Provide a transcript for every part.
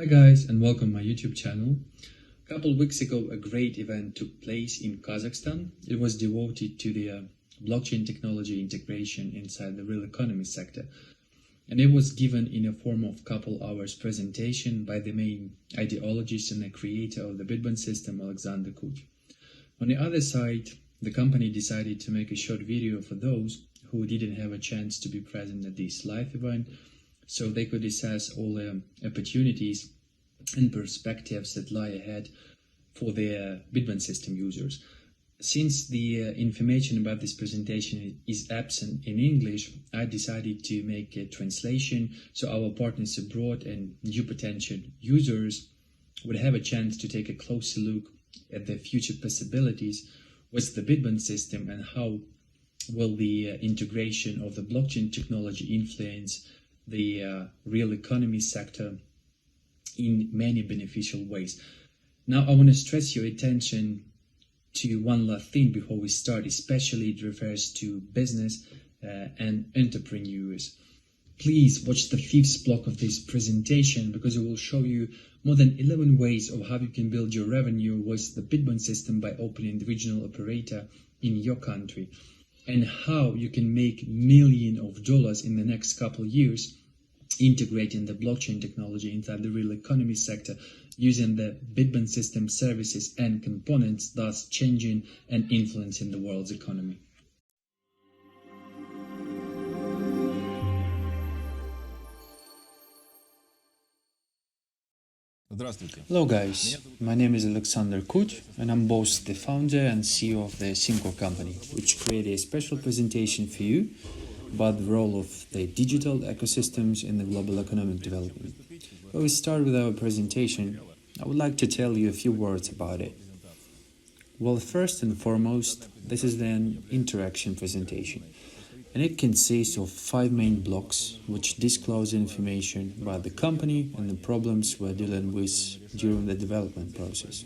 Hi guys, and welcome to my YouTube channel. A couple of weeks ago, a great event took place in Kazakhstan. It was devoted to the blockchain technology integration inside the real economy sector. And it was given in a form of couple hours presentation by the main ideologist and the creator of the Bitbon System, Alexander Kud. On the other side, the company decided to make a short video for those who didn't have a chance to be present at this live event, so they could assess all the opportunities and perspectives that lie ahead for their Bitbon system users. Since the information about this presentation is absent in English, I decided to make a translation so our partners abroad and new potential users would have a chance to take a closer look at the future possibilities with the Bitbon system and how will the integration of the blockchain technology influence the real economy sector in many beneficial ways. Now, I want to stress your attention to one last thing before we start, especially it refers to business and entrepreneurs. Please watch the fifth block of this presentation because it will show you more than 11 ways of how you can build your revenue with the Bitbon system by opening the regional operator in your country, and how you can make millions of dollars in the next couple of years integrating the blockchain technology inside the real economy sector using the Bitbon system services and components, thus changing and influencing the world's economy. Hello guys, my name is Alexander Kud and I'm both the founder and CEO of the Simcord company, which created a special presentation for you about the role of the digital ecosystems in the global economic development. Before we start with our presentation, I would like to tell you a few words about it. Well, first and foremost, this is an interaction presentation, and it consists of 5 main blocks which disclose information about the company and the problems we're dealing with during the development process,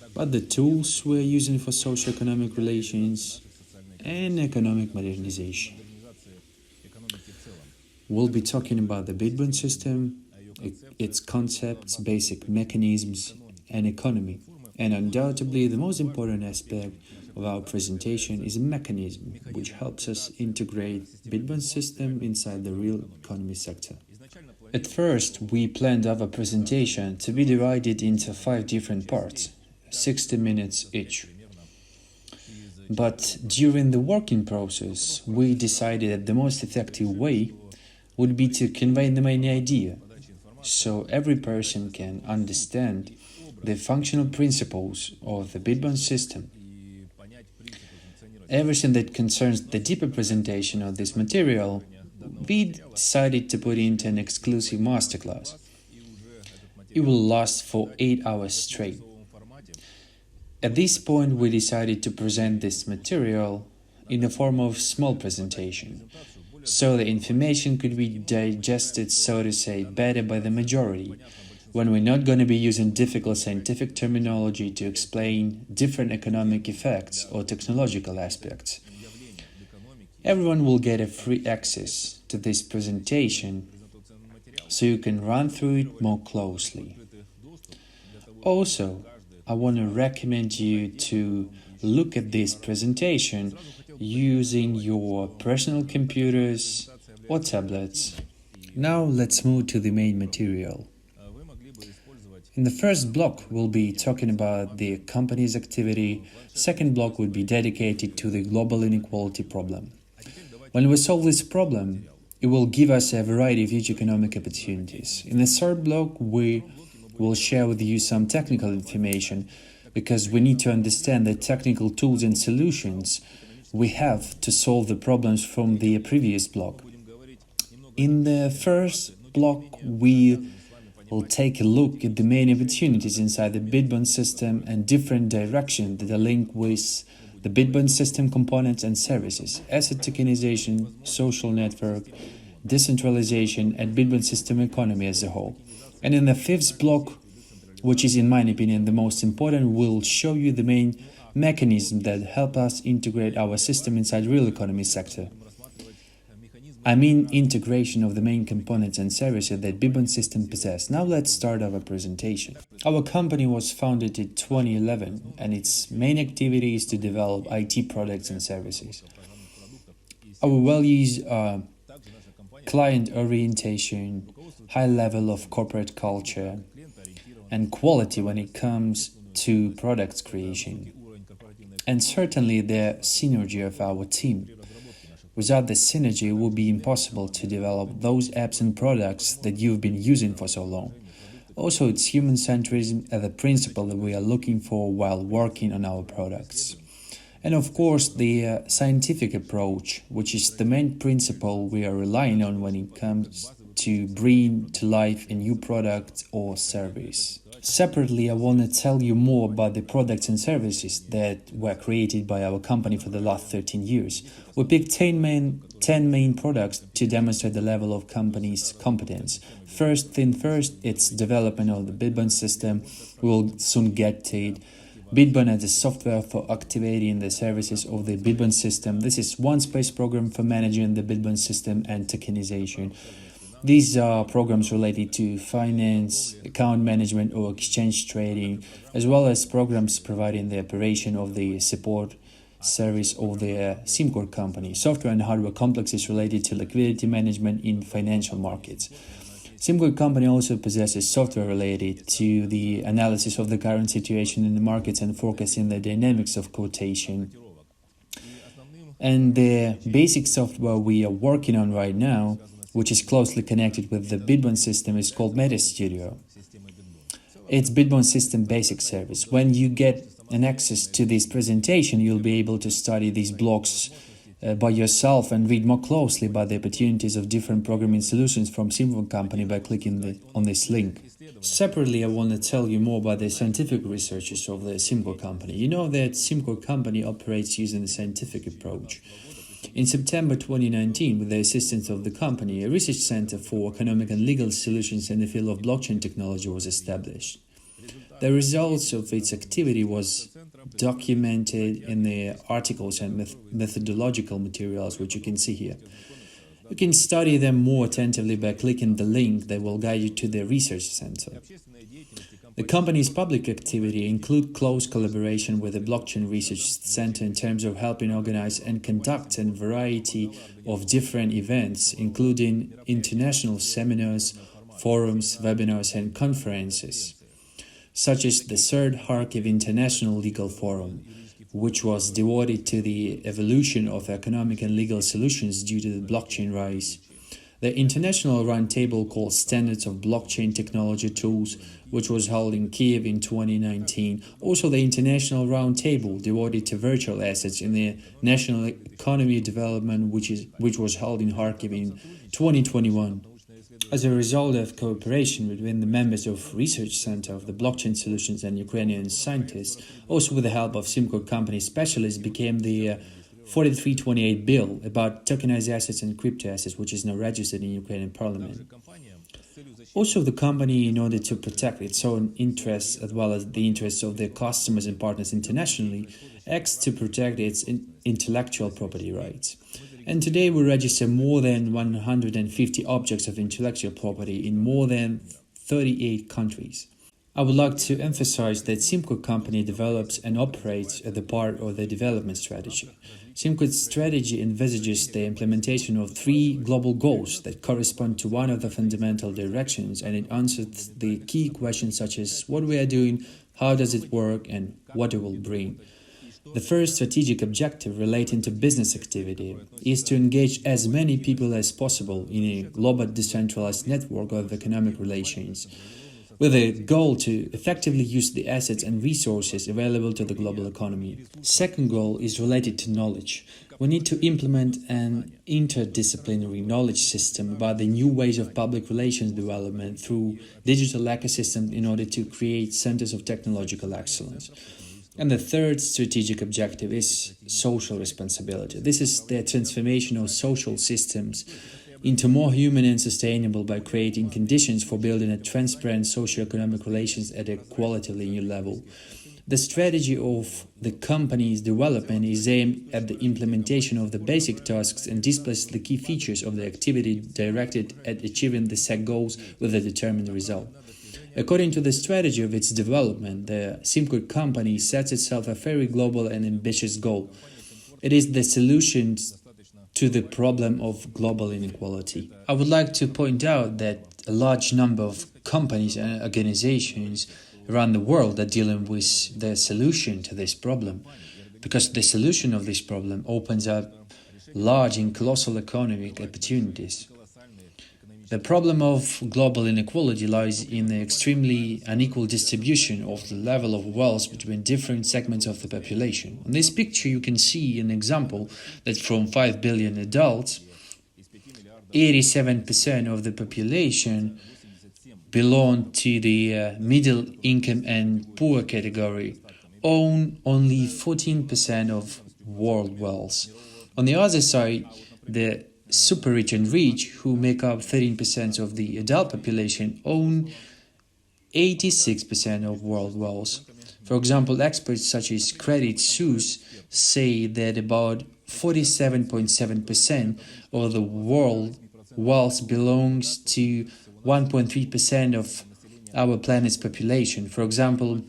about the tools we're using for socio-economic relations and economic modernization. We'll be talking about the Bitbon system, its concepts, basic mechanisms, and economy. And undoubtedly, the most important aspect of our presentation is a mechanism which helps us integrate Bitbon system inside the real economy sector. At first, we planned our presentation to be divided into 5 different parts, 60 minutes each. But during the working process, we decided that the most effective way would be to convey the main idea, so every person can understand the functional principles of the Bitbon system. Everything that concerns the deeper presentation of this material, we decided to put into an exclusive masterclass. It will last for 8 hours straight. At this point, we decided to present this material in the form of small presentation, so the information could be digested, so to say, better by the majority, when we're not going to be using difficult scientific terminology to explain different economic effects or technological aspects. Everyone will get a free access to this presentation, so you can run through it more closely. Also, I want to recommend you to look at this presentation using your personal computers or tablets. Now let's move to the main material. In the first block, we'll be talking about the company's activity. Second block would be dedicated to the global inequality problem. When we solve this problem, it will give us a variety of huge economic opportunities. In the third block, we will share with you some technical information because we need to understand the technical tools and solutions we have to solve the problems from the previous block. In the first block, we will take a look at the main opportunities inside the Bitbon system and different directions that are linked with the Bitbon system components and services, asset tokenization, social network, decentralization, and Bitbon system economy as a whole. And in the fifth block, which is in my opinion the most important, we'll show you the main mechanisms that help us integrate our system inside real economy sector. I mean integration of the main components and services that Bitbon System possess. Now let's start our presentation. Our company was founded in 2011 and its main activity is to develop IT products and services. Our values are client orientation, high level of corporate culture, and quality when it comes to products creation, and certainly the synergy of our team. Without the synergy, it would be impossible to develop those apps and products that you've been using for so long. Also, it's human centrism as a principle that we are looking for while working on our products. And of course, the scientific approach, which is the main principle we are relying on when it comes to bring to life a new product or service. Separately, I want to tell you more about the products and services that were created by our company for the last 13 years. We picked 10 main products to demonstrate the level of company's competence. First thing first, it's development of the Bitbon system. We will soon get to it. Bitbon as a software for activating the services of the Bitbon system. This is one space program for managing the Bitbon system and tokenization. These are programs related to finance, account management or exchange trading, as well as programs providing the operation of the support service of the Simcord company. Software and hardware complexes related to liquidity management in financial markets. Simcord company also possesses software related to the analysis of the current situation in the markets and forecasting the dynamics of quotation. And the basic software we are working on right now, which is closely connected with the Bitbon system, is called Meta Studio. It's Bitbon system basic service. When you get an access to this presentation, you'll be able to study these blocks by yourself and read more closely about the opportunities of different programming solutions from Simcord company by clicking on this link. Separately, I want to tell you more about the scientific researches of the Simcord company. You know that Simcord company operates using a scientific approach. In September 2019, with the assistance of the company, a research center for economic and legal solutions in the field of blockchain technology was established. The results of its activity was documented in the articles and methodological materials, which you can see here. You can study them more attentively by clicking the link that will guide you to the research center. The company's public activity include close collaboration with the Blockchain Research Center in terms of helping organize and conduct a variety of different events, including international seminars, forums, webinars, and conferences, such as the third Kharkiv International Legal Forum, which was devoted to the evolution of economic and legal solutions due to the blockchain rise. The International Roundtable called Standards of Blockchain Technology Tools, which was held in Kiev in 2019. Also, the International Roundtable devoted to virtual assets in the National Economy Development, which was held in Kharkiv in 2021. As a result of cooperation between the members of Research Center of the Blockchain Solutions and Ukrainian scientists, also with the help of Simcord company specialists, became the 4328 bill about tokenized assets and crypto assets, which is now registered in Ukrainian parliament. Also, the company, in order to protect its own interests as well as the interests of their customers and partners internationally, acts to protect its intellectual property rights. And today we register more than 150 objects of intellectual property in more than 38 countries. I would like to emphasize that Simcord company develops and operates as a part of the development strategy. Simcord's strategy envisages the implementation of 3 global goals that correspond to one of the fundamental directions, and it answers the key questions such as what we are doing, how does it work, and what it will bring. The first strategic objective relating to business activity is to engage as many people as possible in a global decentralized network of economic relations, with a goal to effectively use the assets and resources available to the global economy. Second goal is related to knowledge. We need to implement an interdisciplinary knowledge system about the new ways of public relations development through digital ecosystem in order to create centers of technological excellence. And the third strategic objective is social responsibility. This is the transformation of social systems into more human and sustainable by creating conditions for building a transparent socio-economic relations at a qualitatively new level. The strategy of the company's development is aimed at the implementation of the basic tasks and displays the key features of the activity directed at achieving the set goals with a determined result. According to the strategy of its development, the Simcord company sets itself a very global and ambitious goal. It is the solution to the problem of global inequality. I would like to point out that a large number of companies and organizations around the world are dealing with the solution to this problem, because the solution of this problem opens up large and colossal economic opportunities. The problem of global inequality lies in the extremely unequal distribution of the level of wealth between different segments of the population. In this picture, you can see an example that from 5 billion adults, 87% of the population belong to the middle income and poor category, own only 14% of world wealth. On the other side, the super rich and rich, who make up 13% of the adult population, own 86% of world wealth. For example, experts such as Credit Suisse say that about 47.7% of the world wealth belongs to 1.3% of our planet's population. For example,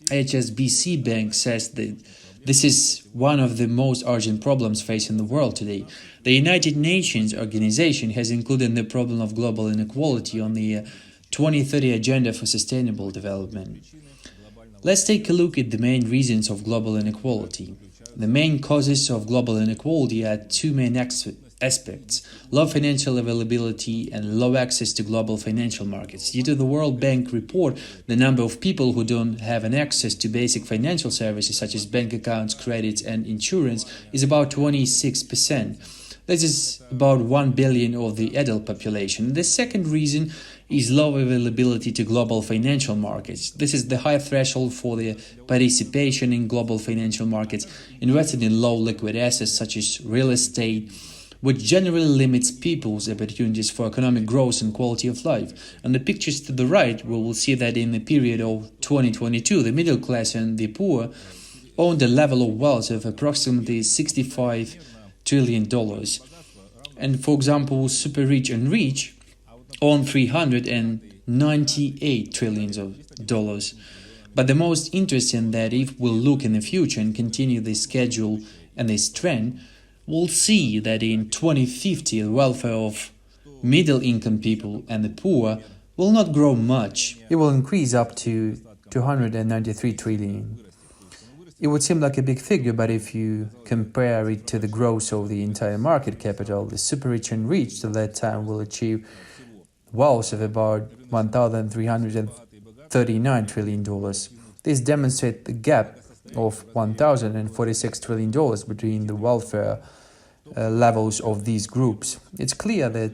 HSBC Bank says that this is one of the most urgent problems facing the world today. The United Nations organization has included the problem of global inequality on the 2030 Agenda for Sustainable Development. Let's take a look at the main reasons of global inequality. The main causes of global inequality are two main aspects: low financial availability and low access to global financial markets. Due to the World Bank report, the number of people who don't have an access to basic financial services such as bank accounts, credits, and insurance is about 26%. This is about 1 billion of the adult population. The second reason is low availability to global financial markets. This is the high threshold for the participation in global financial markets, invested in low liquid assets such as real estate, which generally limits people's opportunities for economic growth and quality of life. On the pictures to the right, we will see that in the period of 2022, the middle class and the poor owned a level of wealth of approximately $65 trillion. And for example, super rich and rich own $398 trillion. But the most interesting that if we look in the future and continue this schedule and this trend, we'll see that in 2050 the welfare of middle-income people and the poor will not grow much. It will increase up to 293 trillion. It would seem like a big figure, but if you compare it to the growth of the entire market capital, the super rich and rich at that time will achieve wealth of about $1,339 trillion. This demonstrates the gap of $1,046 trillion between the welfare levels of these groups. It's clear that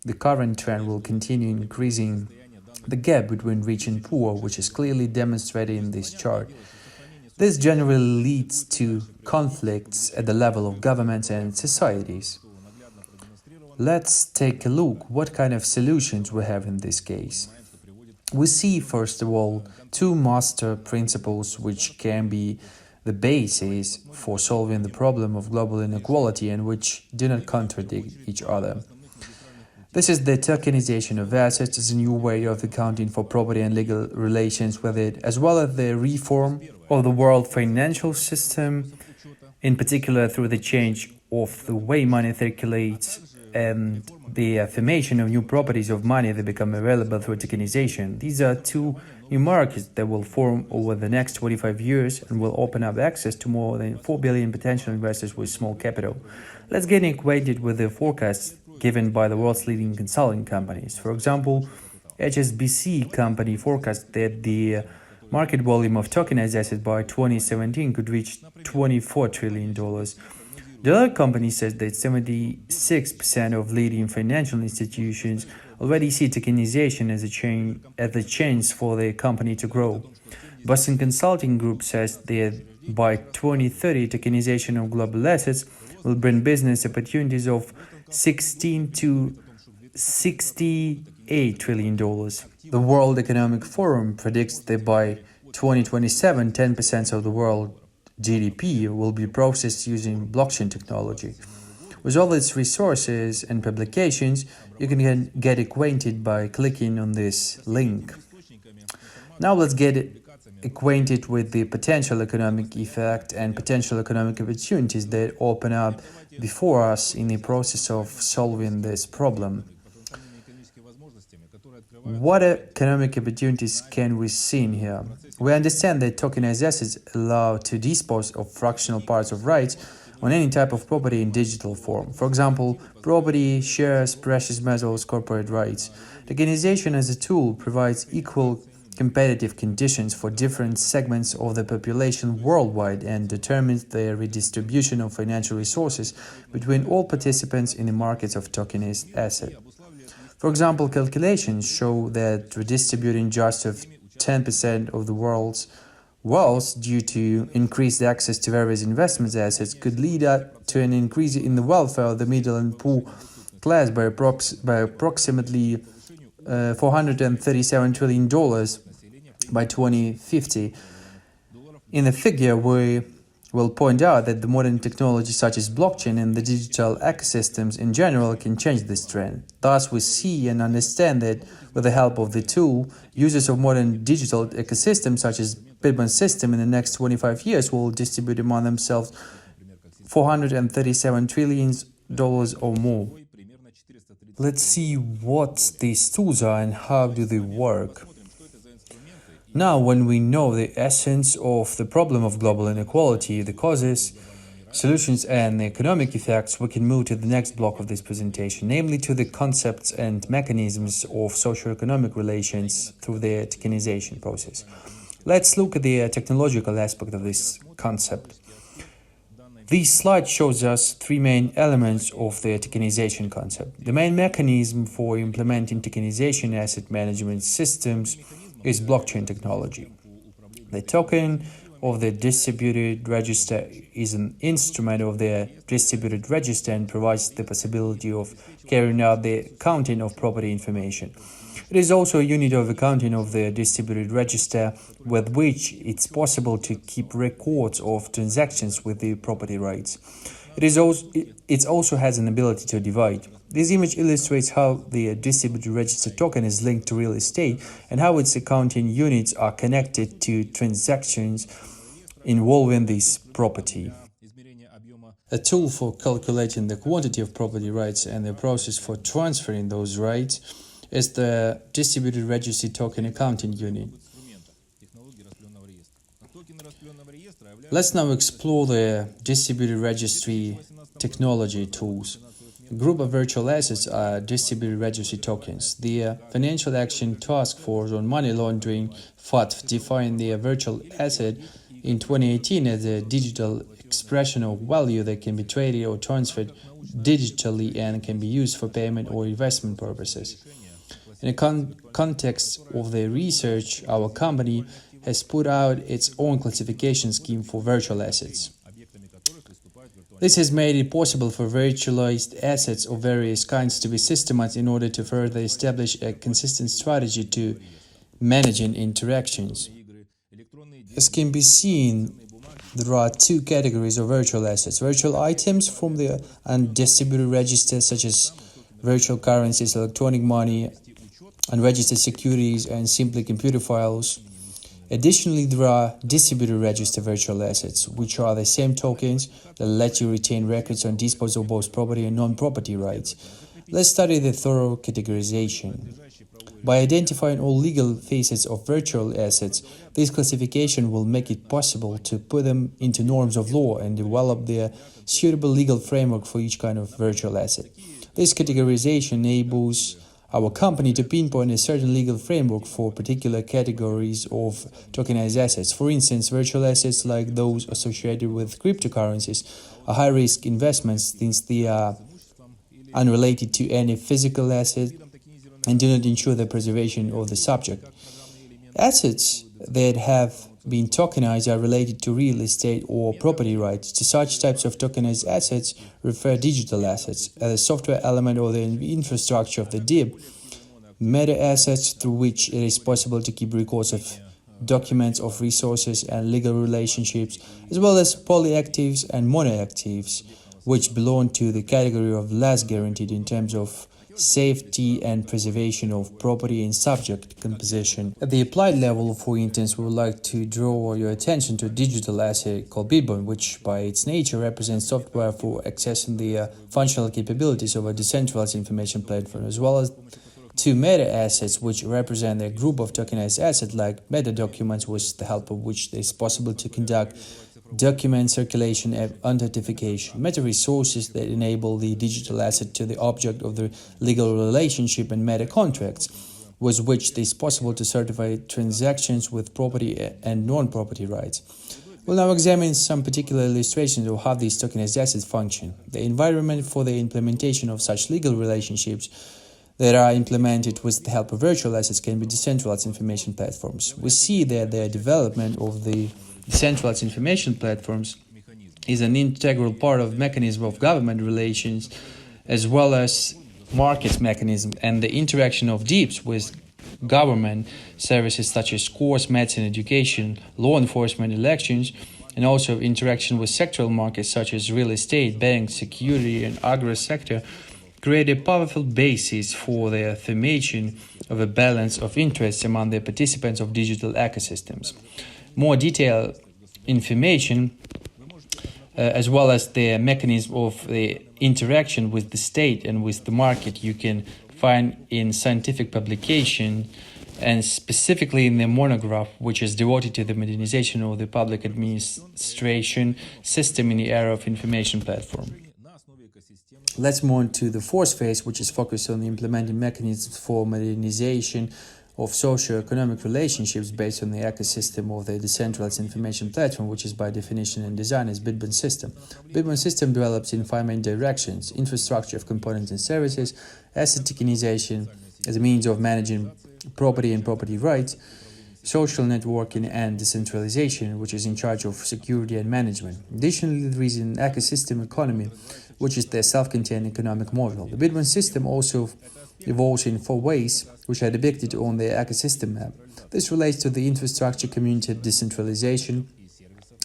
the current trend will continue increasing the gap between rich and poor, which is clearly demonstrated in this chart. This generally leads to conflicts at the level of governments and societies. Let's take a look what kind of solutions we have in this case. We see, first of all, two master principles which can be the basis for solving the problem of global inequality and which do not contradict each other. This is the tokenization of assets as a new way of accounting for property and legal relations with it, as well as the reform of the world financial system, in particular through the change of the way money circulates and the affirmation of new properties of money that become available through tokenization. These are two new markets that will form over the next 25 years and will open up access to more than 4 billion potential investors with small capital. Let's get acquainted with the forecasts given by the world's leading consulting companies. For example, HSBC company forecasts that the market volume of tokenized assets by 2017 could reach $24 trillion. The other company says that 76% of leading financial institutions already see tokenization as a chance for the company to grow. Boston Consulting Group says that by 2030, tokenization of global assets will bring business opportunities of $16 to $68 trillion. The World Economic Forum predicts that by 2027, 10% of the world GDP will be processed using blockchain technology. With all its resources and publications, you can get acquainted by clicking on this link. Now let's get acquainted with the potential economic effect and potential economic opportunities that open up before us in the process of solving this problem. What economic opportunities can we see in here? We understand that tokenized assets allow to dispose of fractional parts of rights on any type of property in digital form. For example, property, shares, precious metals, corporate rights. Tokenization as a tool provides equal competitive conditions for different segments of the population worldwide and determines the redistribution of financial resources between all participants in the markets of tokenized assets. For example, calculations show that redistributing just of 10% of the world's wealth due to increased access to various investment assets could lead to an increase in the welfare of the middle and poor class by approximately $437 trillion by 2050. In the figure, we will point out that the modern technology such as blockchain and the digital ecosystems in general can change this trend. Thus, we see and understand that with the help of the tool, users of modern digital ecosystems such as Bitbon System in the next 25 years will distribute among themselves $437 trillion or more. Let's see what these tools are and how do they work. Now, when we know the essence of the problem of global inequality, the causes, solutions, and the economic effects, we can move to the next block of this presentation, namely to the concepts and mechanisms of socio-economic relations through the tokenization process. Let's look at the technological aspect of this concept. This slide shows us three main elements of the tokenization concept. The main mechanism for implementing tokenization asset management systems is blockchain technology. The token of the distributed register is an instrument of the distributed register and provides the possibility of carrying out the counting of property information. It is also a unit of accounting of the distributed register with which it's possible to keep records of transactions with the property rights. It also has an ability to divide. This image illustrates how the distributed register token is linked to real estate and how its accounting units are connected to transactions involving this property. A tool for calculating the quantity of property rights and the process for transferring those rights is the distributed registry token accounting unit. Let's now explore the distributed registry technology tools. A group of virtual assets are distributed registry tokens. The Financial Action Task Force on Money Laundering (FATF) defined the virtual asset in 2018 as a digital expression of value that can be traded or transferred digitally and can be used for payment or investment purposes. In the context of the research, our company has put out its own classification scheme for virtual assets. This has made it possible for virtualized assets of various kinds to be systemized in order to further establish a consistent strategy to managing interactions. As can be seen, there are two categories of virtual assets: virtual items from the undistributed register, such as virtual currencies, electronic money, unregistered securities, and simply computer files. Additionally, there are distributed register virtual assets, which are the same tokens that let you retain records on disposal of both property and non-property rights. Let's study the thorough categorization. By identifying all legal facets of virtual assets, this classification will make it possible to put them into norms of law and develop the suitable legal framework for each kind of virtual asset. This categorization enables our company to pinpoint a certain legal framework for particular categories of tokenized assets. For instance, virtual assets like those associated with cryptocurrencies are high-risk investments since they are unrelated to any physical asset and do not ensure the preservation of the subject. Assets that have been tokenized are related to real estate or property rights. To such types of tokenized assets refer digital assets as a software element of the infrastructure of the DIB, meta assets through which it is possible to keep records of documents of resources and legal relationships, as well as polyactives and monoactives, which belong to the category of less guaranteed in terms of safety and preservation of property and subject composition. At the applied level, for instance, we would like to draw your attention to a digital asset called Bitbon, which by its nature represents software for accessing the functional capabilities of a decentralized information platform, as well as two meta assets, which represent a group of tokenized assets like meta documents, with the help of which it is possible to conduct document circulation and authentication, meta resources that enable the digital asset to the object of the legal relationship, and meta contracts, with which it is possible to certify transactions with property and non-property rights. We'll now examine some particular illustrations of how these tokenized assets function. The environment for the implementation of such legal relationships that are implemented with the help of virtual assets can be decentralized information platforms. We see that the development of the decentralized information platforms is an integral part of mechanism of government relations, as well as market mechanism, and the interaction of DEEPs with government services such as courts, medicine, education, law enforcement, elections, and also interaction with sectoral markets such as real estate, banks, security, and agri sector, create a powerful basis for the affirmation of a balance of interests among the participants of digital ecosystems. More detailed information, as well as the mechanism of the interaction with the state and with the market, you can find in scientific publication, and specifically in the monograph, which is devoted to the modernization of the public administration system in the era of information platform. Let's move on to the fourth phase, which is focused on implementing mechanisms for modernization of socio-economic relationships based on the ecosystem of the decentralized information platform, which is by definition and design as Bitbon System. Bitbon System develops in 5 main directions: infrastructure of components and services, asset tokenization as a means of managing property and property rights, social networking, and decentralization, which is in charge of security and management. Additionally, there is an ecosystem economy, which is the self-contained economic model. The Bitbon System also evolves in 4 ways, which are depicted on the ecosystem map. This relates to the infrastructure, community decentralization,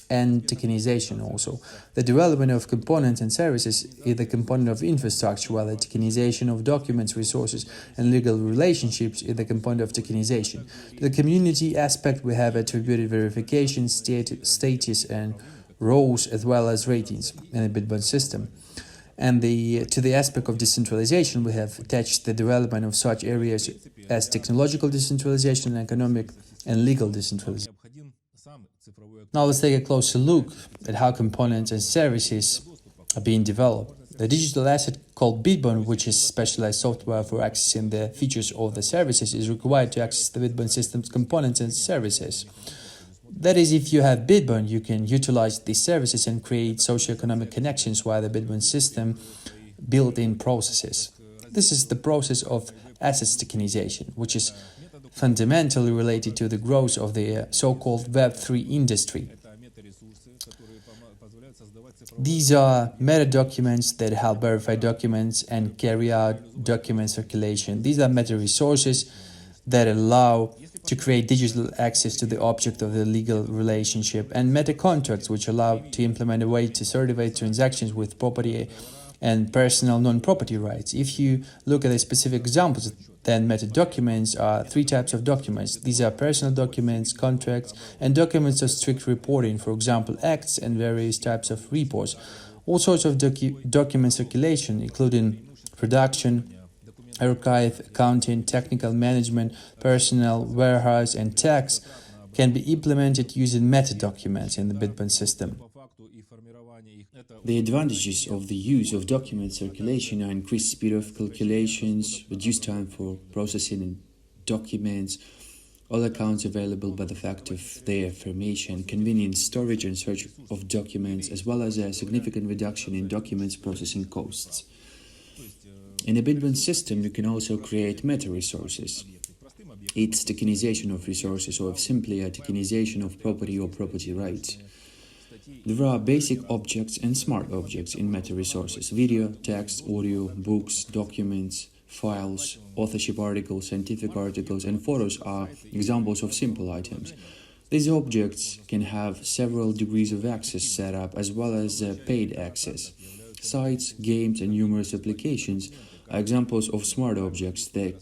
and tokenization also. The development of components and services is the component of infrastructure, while the tokenization of documents, resources, and legal relationships is the component of tokenization. To the community aspect, we have attributed verification, status, and roles, as well as ratings in the Bitbon System. And to the aspect of decentralization, we have attached the development of such areas as technological decentralization, economic and legal decentralization. Now let's take a closer look at how components and services are being developed. The digital asset called Bitbon, which is specialized software for accessing the features of the services, is required to access the Bitbon system's components and services. That is, if you have Bitbon, you can utilize these services and create socioeconomic connections via the Bitbon system built-in processes. This is the process of assets tokenization, which is fundamentally related to the growth of the so-called Web3 industry. These are meta documents that help verify documents and carry out document circulation. These are meta resources that allow to create digital access to the object of the legal relationship, and meta contracts, which allow to implement a way to certify transactions with property and personal non-property rights. If you look at the specific examples, then meta documents are 3 types of documents. These are personal documents, contracts, and documents of strict reporting, for example, acts and various types of reports. All sorts of document circulation, including production, archive, accounting, technical management, personnel, warehouse, and tax, can be implemented using meta documents in the Bitbon system. The advantages of the use of document circulation are increased speed of calculations, reduced time for processing documents, all accounts available by the fact of their formation, convenient storage and search of documents, as well as a significant reduction in documents processing costs. In a Bitbon system, you can also create meta-resources. It's tokenization of resources, or simply a tokenization of property or property rights. There are basic objects and smart objects in meta-resources: video, text, audio, books, documents, files, authorship articles, scientific articles, and photos are examples of simple items. These objects can have several degrees of access set up as well as paid access. Sites, games, and numerous applications are examples of smart objects that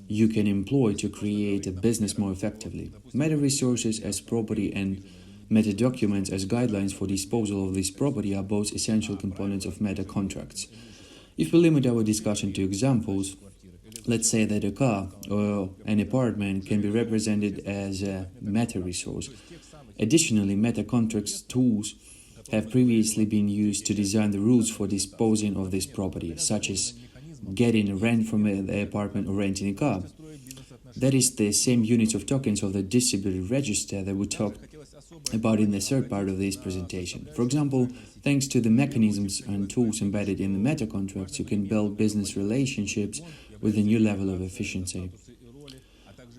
you can employ to create a business more effectively. Meta resources as property and meta documents as guidelines for disposal of this property are both essential components of meta contracts. If we limit our discussion to examples, let's say that a car or an apartment can be represented as a meta resource. Additionally, meta contracts tools have previously been used to design the rules for disposing of this property, such as getting rent from the apartment or renting a car. That is the same units of tokens of the distributed register that we talked about in the third part of this presentation. For example, thanks to the mechanisms and tools embedded in the meta contracts, you can build business relationships with a new level of efficiency.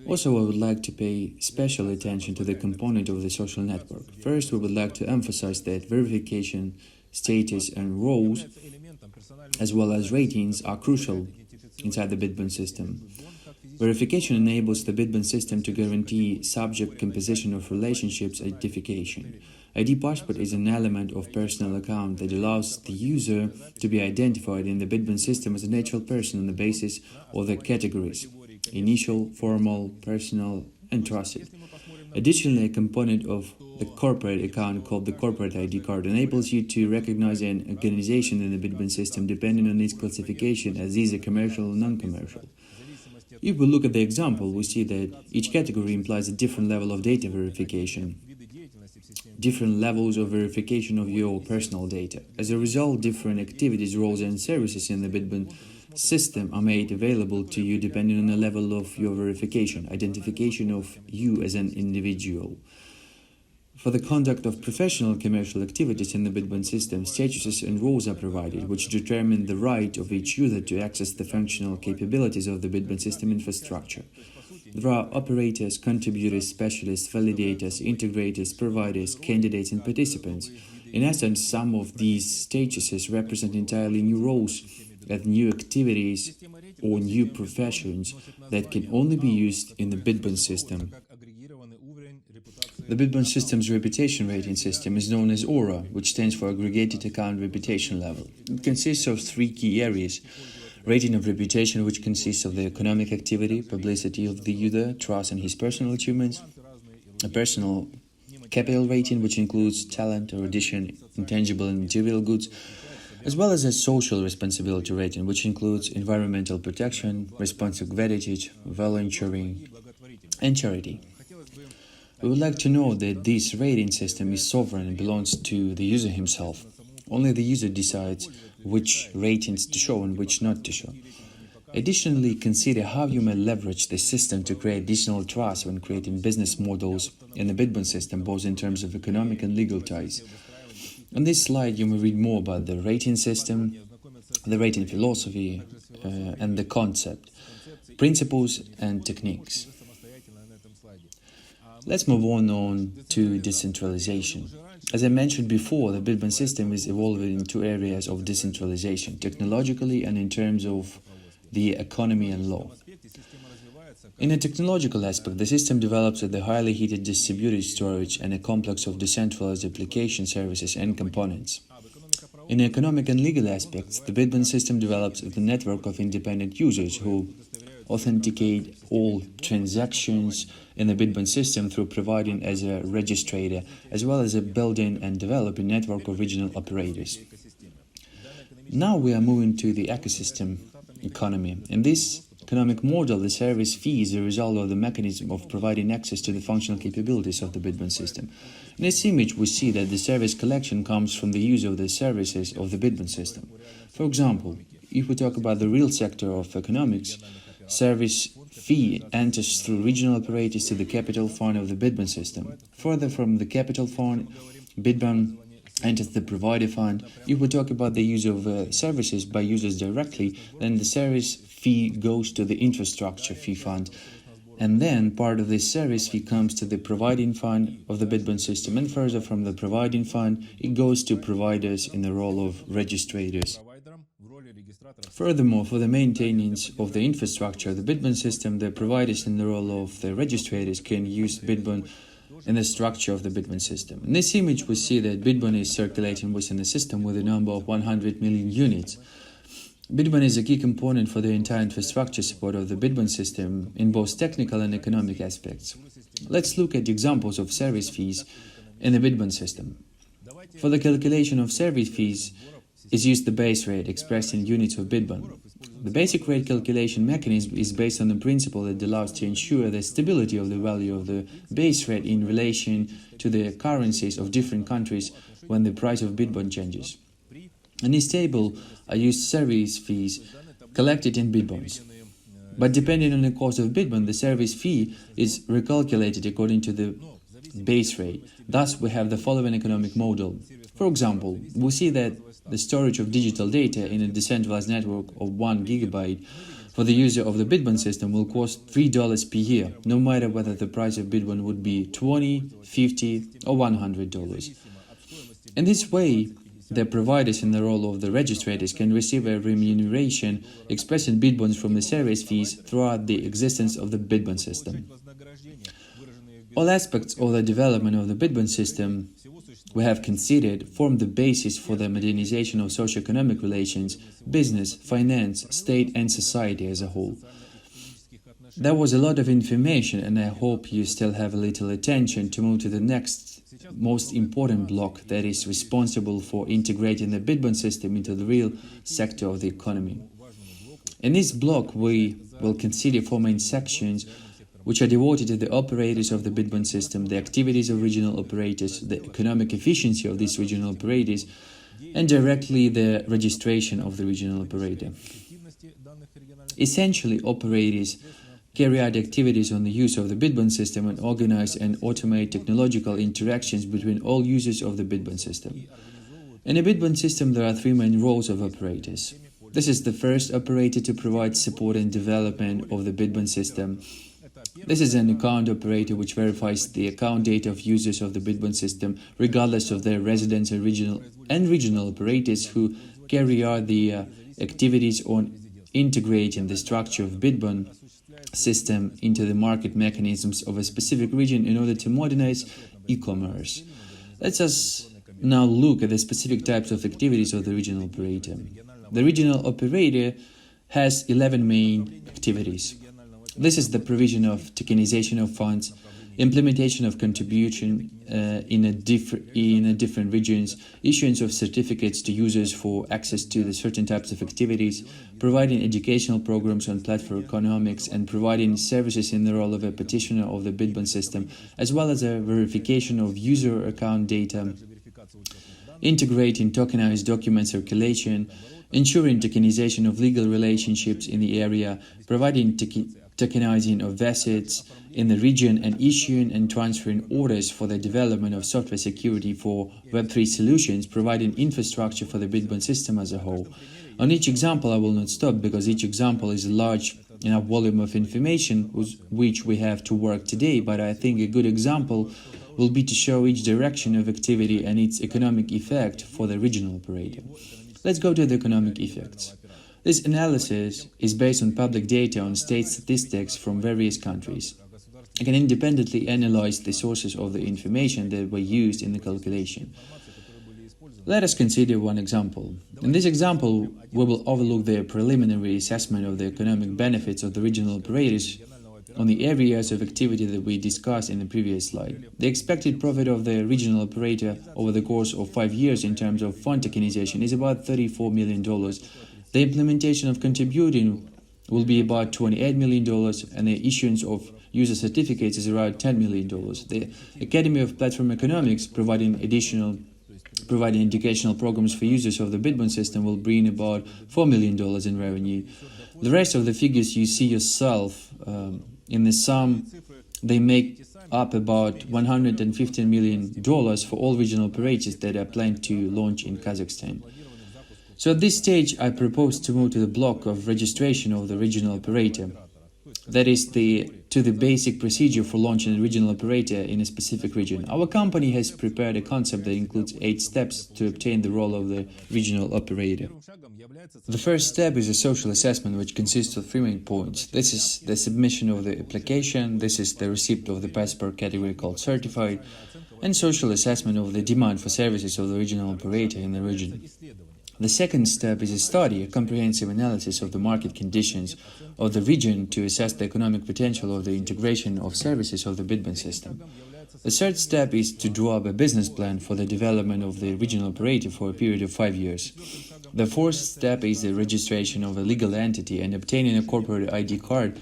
Also, I would like to pay special attention to the component of the social network. First, we would like to emphasize that verification, status, and roles, as well as ratings, are crucial inside the Bitbon system. Verification enables the Bitbon system to guarantee subject composition of relationships identification. ID passport is an element of personal account that allows the user to be identified in the Bitbon system as a natural person on the basis of the categories: initial, formal, personal, and trusted. Additionally, a component of the corporate account called the corporate ID card enables you to recognize an organization in the Bitbon system depending on its classification as either commercial or non-commercial. If we look at the example, we see that each category implies a different level of data verification, different levels of verification of your personal data. As a result, different activities, roles, and services in the Bitbon system are made available to you depending on the level of your verification, identification of you as an individual. For the conduct of professional commercial activities in the Bitbon system, statuses and roles are provided, which determine the right of each user to access the functional capabilities of the Bitbon system infrastructure. There are operators, contributors, specialists, validators, integrators, providers, candidates, and participants. In essence, some of these statuses represent entirely new roles and new activities or new professions that can only be used in the Bitbon system. The Bitbon system's reputation rating system is known as AURA, which stands for Aggregated Account Reputation Level. It consists of three key areas: rating of reputation, which consists of the economic activity, publicity of the user, trust in his personal achievements; a personal capital rating, which includes talent, erudition, intangible and material goods; as well as a social responsibility rating, which includes environmental protection, responsible gratitude, volunteering, and charity. We would like to know that this rating system is sovereign and belongs to the user himself. Only the user decides which ratings to show and which not to show. Additionally, consider how you may leverage this system to create additional trust when creating business models in the Bitbon system, both in terms of economic and legal ties. On this slide, you may read more about the rating system, the rating philosophy, and the concept, principles, and techniques. Let's move on to decentralization. As I mentioned before, the Bitbon system is evolving in two areas of decentralization, technologically and in terms of the economy and law. In a technological aspect, the system develops at the highly heated distributed storage and a complex of decentralized application services and components. In economic and legal aspects, the Bitbon system develops at the network of independent users who authenticate all transactions in the Bitbon system through providing as a registrator, as well as a building and developing network of regional operators. Now we are moving to the ecosystem economy. In this economic model, the service fee is a result of the mechanism of providing access to the functional capabilities of the Bitbon system. In this image, we see that the service collection comes from the use of the services of the Bitbon system. For example, if we talk about the real sector of economics, service fee enters through regional operators to the capital fund of the Bitbon system. Further from the capital fund, Bitbon enters the provider fund. If we talk about the use of services by users directly, then the service fee goes to the infrastructure fee fund, and then part of this service fee comes to the providing fund of the Bitbon system, and further from the providing fund, it goes to providers in the role of registrators. Furthermore, for the maintenance of the infrastructure, the Bitbon system, the providers in the role of the registrators can use Bitbon and the structure of the Bitbon system. In this image, we see that Bitbon is circulating within the system with a number of 100 million units. Bitbon is a key component for the entire infrastructure support of the Bitbon system in both technical and economic aspects. Let's look at examples of service fees in the Bitbon system. For the calculation of service fees is used the base rate expressed in units of Bitbon. The basic rate calculation mechanism is based on the principle that allows to ensure the stability of the value of the base rate in relation to the currencies of different countries when the price of Bitbon changes. In this table, I used service fees collected in Bitbons. But depending on the cost of Bitbon, the service fee is recalculated according to the base rate. Thus, we have the following economic model. For example, we see that the storage of digital data in a decentralized network of 1 gigabyte for the user of the Bitbon system will cost $3 per year, no matter whether the price of Bitbon would be $20, $50, or $100. In this way, the providers in the role of the registrators can receive a remuneration expressed in Bitbons from the service fees throughout the existence of the Bitbon system. All aspects of the development of the Bitbon system we have considered form the basis for the modernization of socio-economic relations, business, finance, state and society as a whole. There was a lot of information, and I hope you still have a little attention to move to the next most important block that is responsible for integrating the Bitbon system into the real sector of the economy. In this block, we will consider 4 main sections which are devoted to the operators of the Bitbon system, the activities of regional operators, the economic efficiency of these regional operators, and directly the registration of the regional operator. Essentially, operators carry out activities on the use of the Bitbon system and organize and automate technological interactions between all users of the Bitbon system. In a Bitbon system, there are 3 main roles of operators. This is the first operator to provide support and development of the Bitbon system. This is an account operator which verifies the account data of users of the Bitbon system regardless of their residence and regional operators who carry out the activities on integrating the structure of Bitbon system into the market mechanisms of a specific region in order to modernize e-commerce. Let us now look at the specific types of activities of the regional operator. The regional operator has 11 main activities. This is the provision of tokenization of funds, implementation of contribution in different regions, issuance of certificates to users for access to the certain types of activities, providing educational programs on platform economics, and providing services in the role of a petitioner of the Bitbon system, as well as a verification of user account data, integrating tokenized document circulation, ensuring tokenization of legal relationships in the area, providing tokenizing of assets in the region, and issuing and transferring orders for the development of software security for Web3 solutions, providing infrastructure for the Bitbon system as a whole. On each example, I will not stop because each example is a large enough volume of information with which we have to work today, but I think a good example will be to show each direction of activity and its economic effect for the regional operator. Let's go to the economic effects. This analysis is based on public data on state statistics from various countries. I can independently analyze the sources of the information that were used in the calculation. Let us consider one example. In this example, we will overlook the preliminary assessment of the economic benefits of the regional operators on the areas of activity that we discussed in the previous slide. The expected profit of the regional operator over the course of 5 years in terms of fund tokenization is about $34 million. The implementation of contributing will be about $28 million, and the issuance of user certificates is around $10 million. The Academy of Platform Economics, providing educational programs for users of the Bitbon system, will bring about $4 million in revenue. The rest of the figures you see yourself. In the sum, they make up about $115 million for all regional operators that are planned to launch in Kazakhstan. So at this stage, I propose to move to the block of registration of the regional operator. that is to the basic procedure for launching a regional operator in a specific region. Our company has prepared a concept that includes 8 steps to obtain the role of the regional operator. The first step is a social assessment, which consists of 3 main points. This is the submission of the application, this is the receipt of the passport category called certified, and social assessment of the demand for services of the regional operator in the region. The second step is a study, a comprehensive analysis of the market conditions of the region to assess the economic potential of the integration of services of the Bitbon system. The third step is to draw up a business plan for the development of the regional operator for a period of 5 years. The fourth step is the registration of a legal entity and obtaining a corporate ID card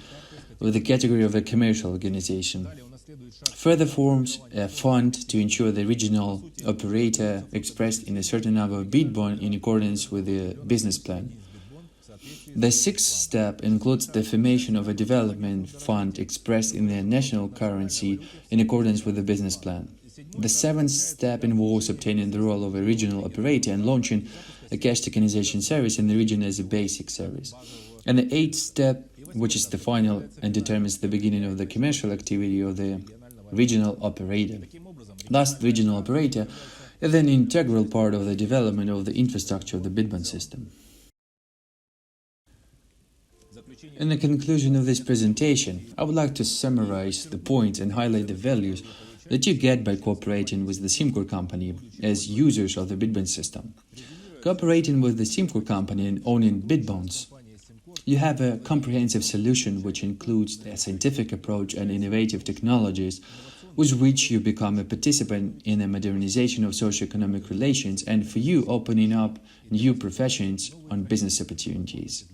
with the category of a commercial organization. Further forms a fund to ensure the regional operator expressed in a certain number of Bitbon in accordance with the business plan. The sixth step includes the formation of a development fund expressed in the national currency in accordance with the business plan. The seventh step involves obtaining the role of a regional operator and launching a cash tokenization service in the region as a basic service. And the eighth step, which is the final and determines the beginning of the commercial activity of the regional operator. Thus, the regional operator is an integral part of the development of the infrastructure of the Bitbon system. In the conclusion of this presentation, I would like to summarize the points and highlight the values that you get by cooperating with the Simcord company as users of the Bitbon system. Cooperating with the Simcord company and owning Bitbons, you have a comprehensive solution which includes a scientific approach and innovative technologies with which you become a participant in the modernization of socio-economic relations and for you opening up new professions on business opportunities.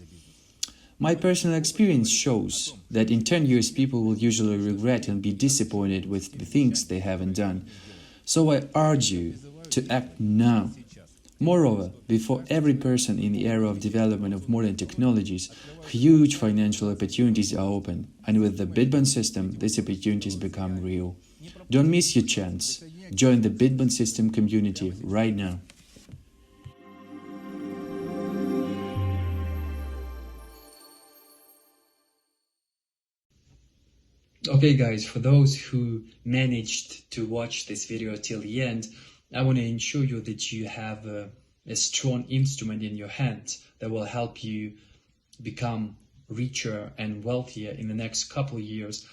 My personal experience shows that in 10 years people will usually regret and be disappointed with the things they haven't done. So I urge you to act now. Moreover, before every person in the era of development of modern technologies, huge financial opportunities are open, and with the Bitbon system, these opportunities become real. Don't miss your chance. Join the Bitbon system community right now. Okay guys, for those who managed to watch this video till the end, I want to ensure you that you have a strong instrument in your hand that will help you become richer and wealthier in the next couple of years.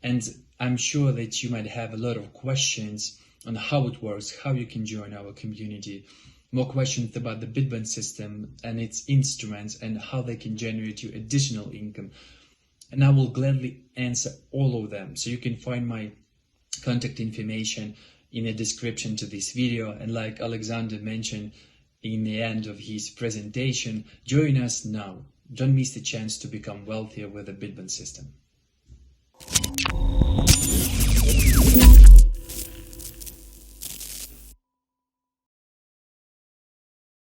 And I'm sure that you might have a lot of questions on how it works, how you can join our community, more questions about the Bitbon system and its instruments and how they can generate you additional income. And I will gladly answer all of them. So you can find my contact information in the description to this video. And like Alexander mentioned in the end of his presentation, join us now. Don't miss the chance to become wealthier with the Bitbon system.